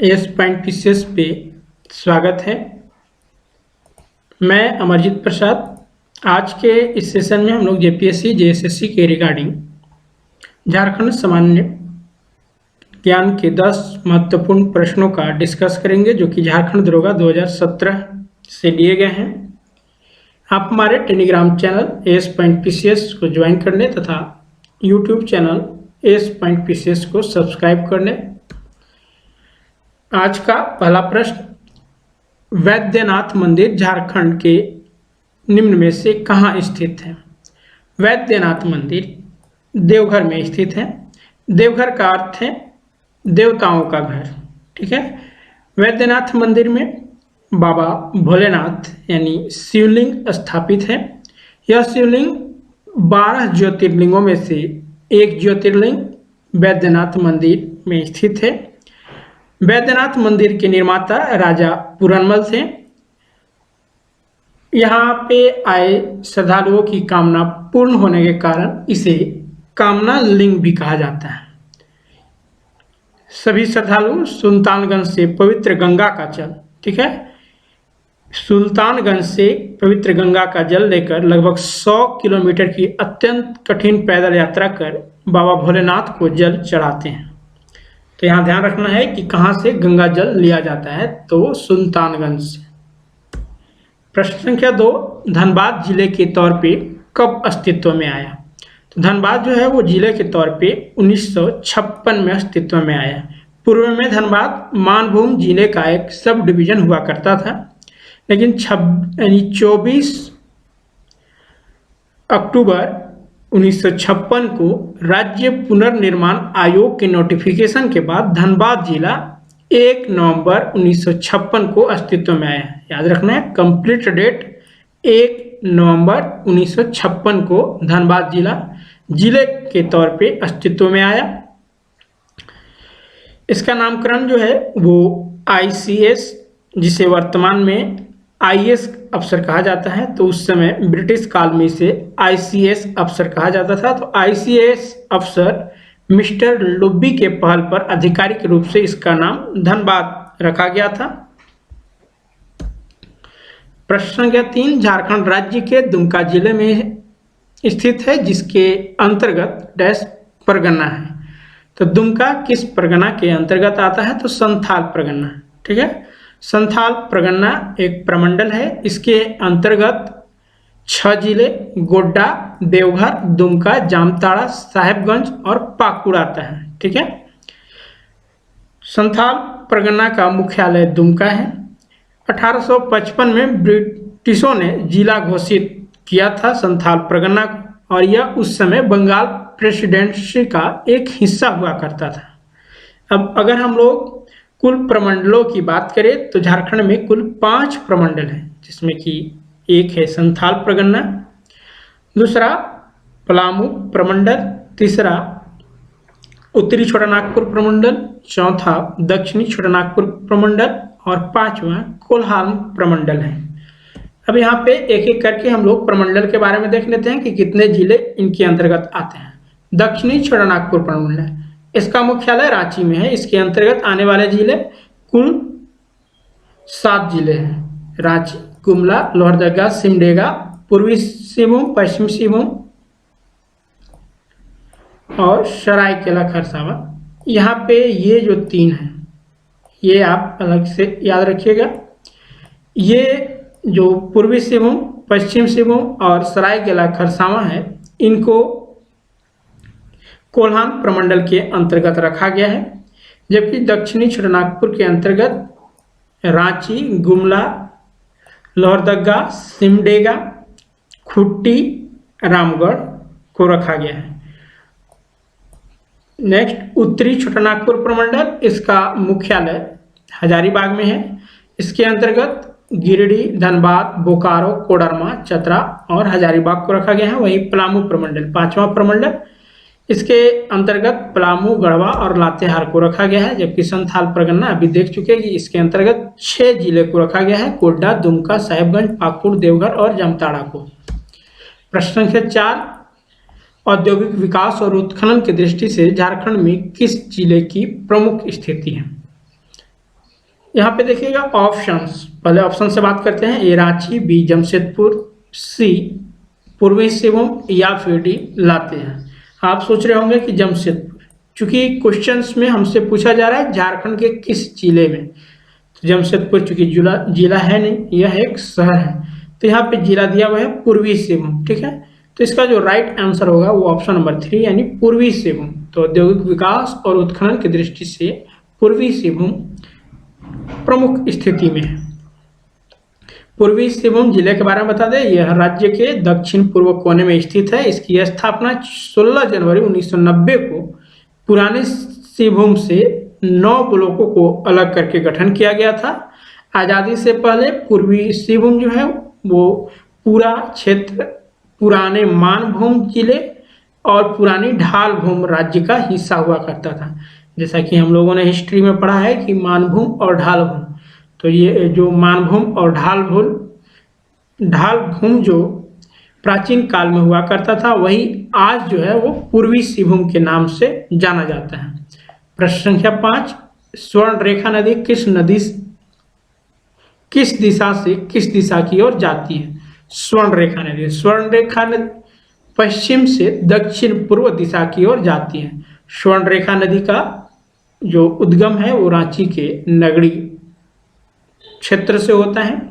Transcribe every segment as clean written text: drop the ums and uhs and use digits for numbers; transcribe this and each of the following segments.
S point PCS पे स्वागत है। मैं अमरजीत प्रसाद। आज के इस सेशन में हम लोग जेपीएससी जेएसएससी के रिगार्डिंग झारखंड सामान्य ज्ञान के 10 महत्वपूर्ण प्रश्नों का डिस्कस करेंगे जो कि झारखंड दरोगा 2017 से लिए गए हैं। आप हमारे Telegram channel S point PCS को ज्वाइन कर लें तथा YouTube channel S point PCS को सब्सक्राइब कर लें। आज का पहला प्रश्न, वैद्यनाथ मंदिर झारखंड के निम्न में से कहाँ स्थित है? वैद्यनाथ मंदिर देवघर में स्थित है। देवघर का अर्थ है देवताओं का घर। ठीक है। वैद्यनाथ मंदिर में बाबा भोलेनाथ यानी शिवलिंग स्थापित है। यह शिवलिंग 12 ज्योतिर्लिंगों में से एक ज्योतिर्लिंग वैद्यनाथ मंदिर में स्थित है। वैद्यनाथ मंदिर के निर्माता राजा पूरनमल थे। यहाँ पे आए श्रद्धालुओं की कामना पूर्ण होने के कारण इसे कामना लिंग भी कहा जाता है। सभी श्रद्धालु सुल्तानगंज से पवित्र गंगा का जल, ठीक है, सुल्तानगंज से पवित्र गंगा का जल लेकर लगभग 100 किलोमीटर की अत्यंत कठिन पैदल यात्रा कर बाबा भोलेनाथ को जल चढ़ाते हैं। तो यहाँ ध्यान रखना है कि कहाँ से गंगा जल लिया जाता है, तो सुल्तानगंज से। प्रश्न संख्या 2, धनबाद जिले के तौर पे कब अस्तित्व में आया? तो धनबाद जो है वो जिले के तौर पे 1956 में अस्तित्व में आया। पूर्व में धनबाद मानभूम जिले का एक सब डिवीजन हुआ करता था, लेकिन 24 अक्टूबर 1956 को राज्य पुनर्निर्माण आयोग के नोटिफिकेशन के बाद धनबाद जिला 1 नवंबर 1956 को अस्तित्व में आया। याद रखना है, कंप्लीट डेट 1 नवंबर 1956 को धनबाद जिले के तौर पे अस्तित्व में आया। इसका नामकरण जो है वो आईसीएस, जिसे वर्तमान में आईएएस अफसर कहा जाता है, तो उस समय ब्रिटिश काल में इसे आईसीएस अफसर कहा जाता था। तो आईसीएस अफसर मिस्टर लुब्बी के पहल पर आधिकारिक रूप से इसका नाम धनबाद रखा गया था। प्रश्न संख्या 3, झारखंड राज्य के दुमका जिले में स्थित है, जिसके अंतर्गत डैश परगना है। तो दुमका किस परगना के अंतर्गत आता है? तो संथाल परगना। ठीक है, संथाल परगना एक प्रमंडल है। इसके अंतर्गत 6 जिले गोड्डा, देवघर, दुमका, जामताड़ा, साहेबगंज और पाकुड़ आता है। ठीक है, संथाल परगना का मुख्यालय दुमका है। 1855 में ब्रिटिशों ने जिला घोषित किया था संथाल परगना को, और यह उस समय बंगाल प्रेसिडेंसी का एक हिस्सा हुआ करता था। अब अगर हम लोग कुल प्रमंडलों की बात करें तो झारखंड में कुल 5 प्रमंडल हैं, जिसमें कि एक है संथाल परगना, दूसरा पलामू प्रमंडल, तीसरा उत्तरी छोटानागपुर प्रमंडल, चौथा दक्षिणी छोटानागपुर प्रमंडल और 5वां कोल्हान प्रमंडल है। अब यहाँ पे एक एक करके हम लोग प्रमंडल के बारे में देख लेते हैं कि कितने जिले इनके अंतर्गत आते हैं। दक्षिणी छोटानागपुर प्रमंडल, इसका मुख्यालय रांची में है। इसके अंतर्गत आने वाले जिले कुल 7 जिले हैं: रांची, गुमला, लोहरदगा, सिमडेगा, पूर्वी सिंहभूम, पश्चिमी सिंहभूम और सरायकेला खरसावां। यहाँ पे ये जो 3 हैं, ये आप अलग से याद रखिएगा। ये जो पूर्वी सिंहभूम, पश्चिम सिंहभूम और सरायकेला खरसावां है, इनको कोल्हान प्रमंडल के अंतर्गत रखा गया है, जबकि दक्षिणी छोटानागपुर के अंतर्गत रांची, गुमला, लोहरदगा, सिमडेगा, खुट्टी, रामगढ़ को रखा गया है। नेक्स्ट उत्तरी छोटानागपुर प्रमंडल, इसका मुख्यालय हजारीबाग में है। इसके अंतर्गत गिरिडीह, धनबाद, बोकारो, कोडरमा, चतरा और हजारीबाग को रखा गया है। वहीं पलामू प्रमंडल 5वां प्रमंडल, इसके अंतर्गत पलामू, गढ़वा और लातेहार को रखा गया है। जबकि संथाल परगना अभी देख चुके हैं कि इसके अंतर्गत 6 जिले को रखा गया है: गोड्डा, दुमका, साहेबगंज, पाकुड़, देवघर और जामताड़ा को। प्रश्न संख्या 4, औद्योगिक विकास और उत्खनन की दृष्टि से झारखंड में किस जिले की प्रमुख स्थिति है? यहाँ पे देखिएगा ऑप्शंस, पहले ऑप्शन से बात करते हैं। ए रांची, बी जमशेदपुर, सी पूर्वी सिंहभूम या फिर डी लातेहार। आप सोच रहे होंगे कि जमशेदपुर, चूंकि क्वेश्चंस में हमसे पूछा जा रहा है झारखंड के किस जिले में, तो जमशेदपुर चूंकि जिला है नहीं, यह एक शहर है, तो यहाँ पे जिला दिया हुआ है पूर्वी सिंहभूम। ठीक है, तो इसका जो राइट आंसर होगा वो ऑप्शन नंबर 3 यानी पूर्वी सिंहभूम। तो औद्योगिक विकास और उत्खनन की दृष्टि से पूर्वी सिंहभूम प्रमुख स्थिति में है। पूर्वी सिंहभूम जिले के बारे में बता दें, यह राज्य के दक्षिण पूर्व कोने में स्थित है। इसकी स्थापना 16 जनवरी 1990 को पुराने सिंहभूम से 9 ब्लॉकों को अलग करके गठन किया गया था। आज़ादी से पहले पूर्वी सिंहभूम जो है वो पूरा क्षेत्र पुराने मानभूम जिले और पुरानी ढालभूम राज्य का हिस्सा हुआ करता था। जैसा कि हम लोगों ने हिस्ट्री में पढ़ा है कि मानभूम और ढालभूम, तो ये जो मानभूम और ढालभूम जो प्राचीन काल में हुआ करता था, वही आज जो है वो पूर्वी सिंहभूम के नाम से जाना जाता है। प्रश्न संख्या 5, स्वर्ण रेखा नदी किस दिशा से किस दिशा की ओर जाती है? स्वर्ण रेखा नदी पश्चिम से दक्षिण पूर्व दिशा की ओर जाती है। स्वर्ण रेखा नदी का जो उद्गम है वो रांची के नगरी क्षेत्र से होता है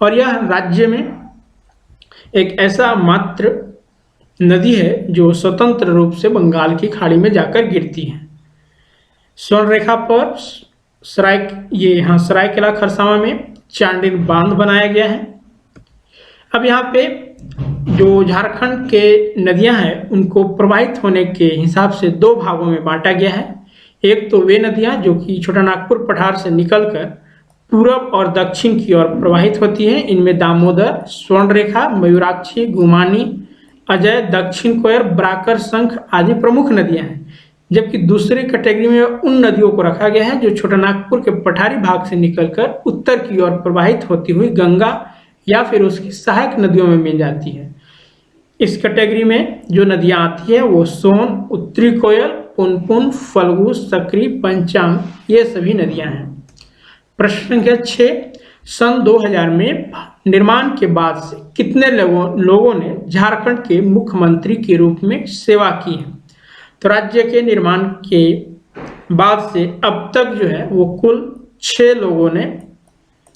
और यह राज्य में एक ऐसा मात्र नदी है जो स्वतंत्र रूप से बंगाल की खाड़ी में जाकर गिरती है। स्वर्ण रेखा पर सरायकेला खरसावां में चांडिल बांध बनाया गया है। अब यहाँ पे जो झारखंड के नदियां हैं उनको प्रवाहित होने के हिसाब से 2 भागों में बांटा गया है। एक तो वे नदियां जो कि छोटा नागपुर पठार से निकलकर पूरब और दक्षिण की ओर प्रवाहित होती हैं। इनमें दामोदर, स्वर्णरेखा, मयूराक्षी, गुमानी, अजय, दक्षिण कोयर, ब्राकर, शंख आदि प्रमुख नदियां हैं। जबकि दूसरी कैटेगरी में उन नदियों को रखा गया है जो छोटा नागपुर के पठारी भाग से निकलकर उत्तर की ओर प्रवाहित होती हुई गंगा या फिर उसकी सहायक नदियों में मिल जाती है। इस कैटेगरी में जो नदियां आती है वो सोन, उत्तरी कोयल, पुनपुन, फल्गु, सकरी, पंचांग, ये सभी नदियां हैं। प्रश्न संख्या 6, सन 2000 में निर्माण के बाद से कितने लोगों ने झारखंड के मुख्यमंत्री के रूप में सेवा की है? तो राज्य के निर्माण के बाद से अब तक जो है वो कुल 6 लोगों ने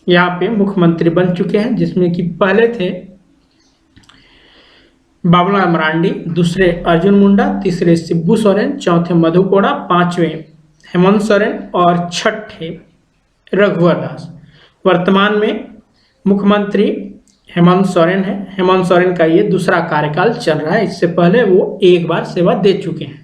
यहाँ पे मुख्यमंत्री बन चुके हैं, जिसमें कि पहले थे बाबूलाल मरांडी, दूसरे अर्जुन मुंडा, तीसरे शिबू सोरेन, चौथे मधु कोड़ा, 5वें हेमंत सोरेन और 6ठे रघुवर दास। वर्तमान में मुख्यमंत्री हेमंत सोरेन है। हेमंत सोरेन का ये दूसरा कार्यकाल चल रहा है, इससे पहले वो एक बार सेवा दे चुके हैं।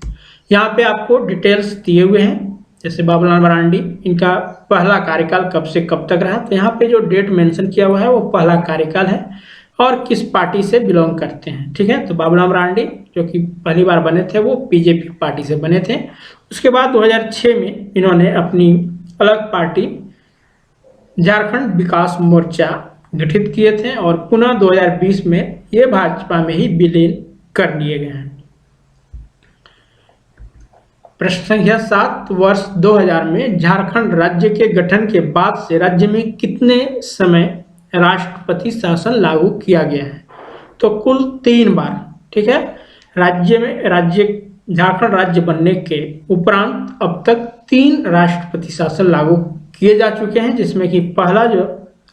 यहाँ पे आपको डिटेल्स दिए हुए हैं, जैसे बाबूलाल मरांडी, इनका पहला कार्यकाल कब से कब तक रहा, तो यहाँ पे जो डेट मेंशन किया हुआ है वो पहला कार्यकाल है और किस पार्टी से बिलोंग करते हैं। ठीक है, तो बाबूलाल मरांडी जो कि पहली बार बने थे वो बीजेपी पार्टी से बने थे। उसके बाद 2006 में इन्होंने अपनी अलग पार्टी झारखंड विकास मोर्चा गठित किए थे और पुनः 2020 में ये भाजपा में ही विलीन कर लिए गए हैं। प्रश्न संख्या 7, वर्ष 2000 में झारखंड राज्य के गठन के बाद से राज्य में कितने समय राष्ट्रपति शासन लागू किया गया है? तो कुल 3 बार। ठीक है, झारखंड राज्य बनने के उपरांत अब तक 3 राष्ट्रपति शासन लागू किए जा चुके हैं, जिसमें कि पहला जो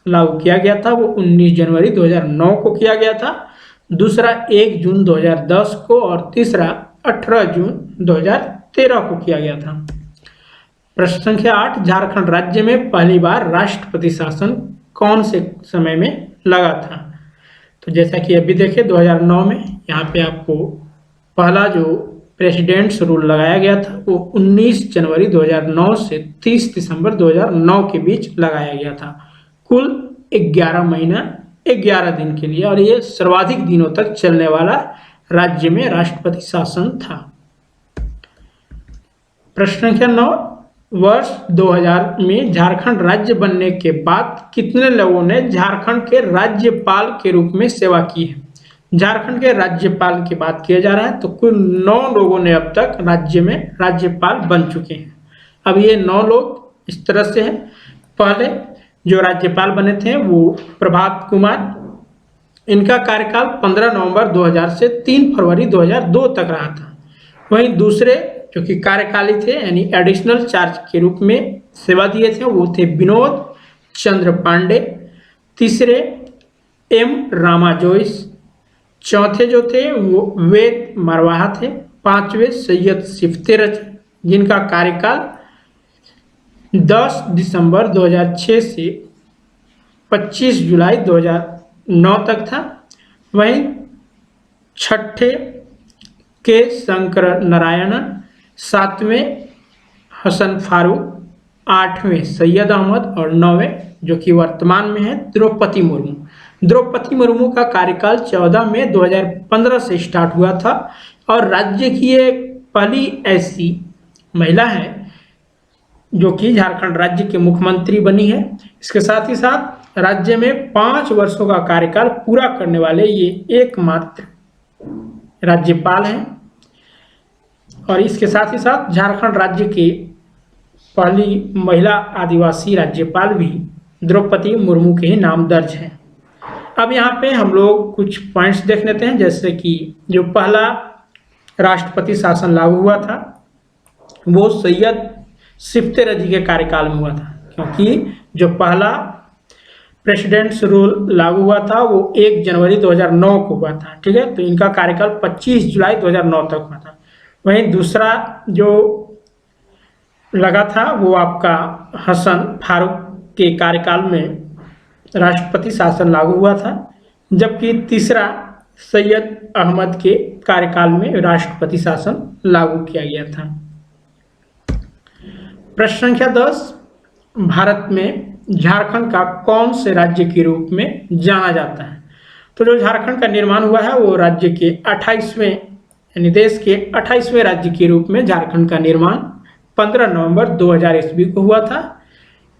लागू किया गया था वो 19 जनवरी 2009 को किया गया था, दूसरा 1 जून 2010 को और तीसरा 18 जून 2013 को किया गया था। प्रश्न संख्या 8, झारखंड राज्य में पहली बार राष्ट्रपति शासन कौन से समय में लगा था? तो जैसा कि अभी देखें 2009 में यहाँ पे आपको पहला जो प्रेसिडेंट्स रूल लगाया गया था वो 19 जनवरी 2009 से 30 दिसंबर 2009 के बीच लगाया गया था, कुल 11 महीना 11 दिन के लिए, और ये सर्वाधिक दिनों तक चलने वाला राज्य में राष्ट्रपति शासन था। प्रश्न संख्या 9, वर्ष 2000 में झारखंड राज्य बनने के बाद कितने लोगों ने झारखंड के राज्यपाल के रूप में सेवा की है? झारखंड के राज्यपाल की बात किया जा रहा है, तो कुल 9 लोगों ने अब तक राज्य में राज्यपाल बन चुके हैं। अब ये 9 लोग इस तरह से हैं, पहले जो राज्यपाल बने थे वो प्रभात कुमार, इनका कार्यकाल 15 नवंबर 2000 से 3 फरवरी 2002 तक रहा था। वहीं दूसरे जो कि कार्यकाली थे यानी एडिशनल चार्ज के रूप में सेवा दिए थे वो थे विनोद चंद्र पांडे, तीसरे एम रामा जोइस, चौथे जो थे वो वेद मरवाहा थे, पांचवें सैयद सिफ्तेरज जिनका कार्यकाल 10 दिसंबर 2006 से 25 जुलाई 2009 तक था। वहीं छठे के शंकर नारायणन, सातवें हसन फारूक, आठवें सैयद अहमद और नौवें जो कि वर्तमान में है द्रौपदी मुर्मू। द्रौपदी मुर्मू का कार्यकाल 14 मई 2015 से स्टार्ट हुआ था और राज्य की एक पहली ऐसी महिला है जो कि झारखंड राज्य के मुख्यमंत्री बनी है। इसके साथ ही साथ राज्य में 5 वर्षों का कार्यकाल पूरा करने वाले ये एकमात्र राज्यपाल हैं और इसके साथ ही साथ झारखंड राज्य के पहली महिला आदिवासी राज्यपाल भी द्रौपदी मुर्मू के ही नाम दर्ज है। अब यहाँ पे हम लोग कुछ पॉइंट्स देख लेते हैं, जैसे कि जो पहला राष्ट्रपति शासन लागू हुआ था वो सैयद सिफ्तेरज के कार्यकाल में हुआ था, क्योंकि जो पहला प्रेसिडेंट्स रूल लागू हुआ था वो 1 जनवरी 2009 को हुआ था। ठीक है, तो इनका कार्यकाल 25 जुलाई 2009 तक हुआ था। वहीं दूसरा जो लगा था वो आपका हसन फारूक के कार्यकाल में राष्ट्रपति शासन लागू हुआ था, जबकि तीसरा सैयद अहमद के कार्यकाल में राष्ट्रपति शासन लागू किया गया था। प्रश्न संख्या 10, भारत में झारखंड का कौन से राज्य के रूप में जाना जाता है? तो जो झारखंड का निर्माण हुआ है वो राज्य के 28वें यानी देश के 28वें राज्य के रूप में झारखंड का निर्माण 15 नवंबर 2000 ईस्वी को हुआ था।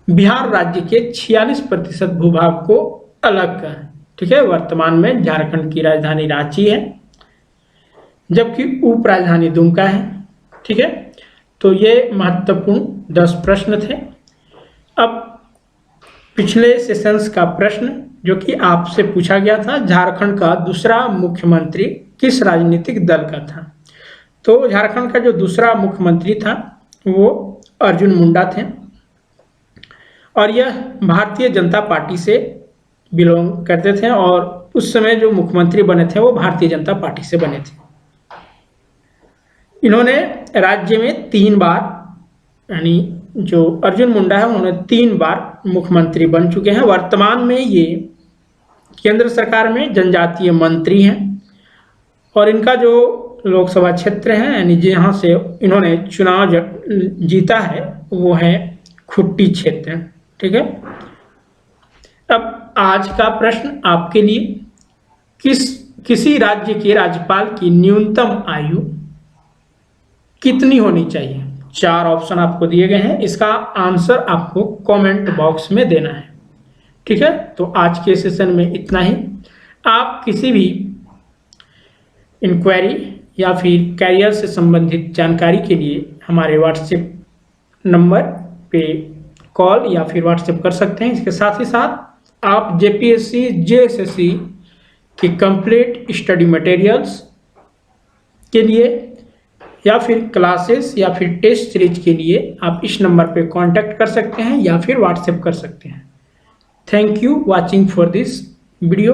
बिहार राज्य के 46% भूभाग को अलग कर, ठीक है, वर्तमान में झारखंड की राजधानी रांची है जबकि उप राजधानी दुमका है। ठीक है, तो ये महत्वपूर्ण 10 प्रश्न थे। अब पिछले सेशंस का प्रश्न जो कि आपसे पूछा गया था, झारखंड का दूसरा मुख्यमंत्री किस राजनीतिक दल का था? तो झारखंड का जो दूसरा मुख्यमंत्री था वो अर्जुन मुंडा थे और यह भारतीय जनता पार्टी से बिलोंग करते थे और उस समय जो मुख्यमंत्री बने थे वो भारतीय जनता पार्टी से बने थे। इन्होंने राज्य में 3 बार यानी जो अर्जुन मुंडा है उन्होंने 3 बार मुख्यमंत्री बन चुके हैं। वर्तमान में ये केंद्र सरकार में जनजातीय मंत्री हैं और इनका जो लोकसभा क्षेत्र है यानी जहाँ से इन्होंने चुनाव जीता है वो है खुट्टी क्षेत्र। ठीक है, अब आज का प्रश्न आपके लिए, किसी राज्य के राज्यपाल की न्यूनतम आयु कितनी होनी चाहिए? 4 ऑप्शन आपको दिए गए हैं, इसका आंसर आपको कमेंट बॉक्स में देना है। ठीक है, तो आज के सेशन में इतना ही। आप किसी भी इंक्वायरी या फिर कैरियर से संबंधित जानकारी के लिए हमारे व्हाट्सएप नंबर पे कॉल या फिर व्हाट्सएप कर सकते हैं। इसके साथ ही साथ आप जेपीएससी जेएसएससी की कंप्लीट स्टडी मटेरियल्स के लिए या फिर क्लासेस या फिर टेस्ट सीरीज के लिए आप इस नंबर पे कांटेक्ट कर सकते हैं या फिर व्हाट्सएप कर सकते हैं। Thank you watching for this video.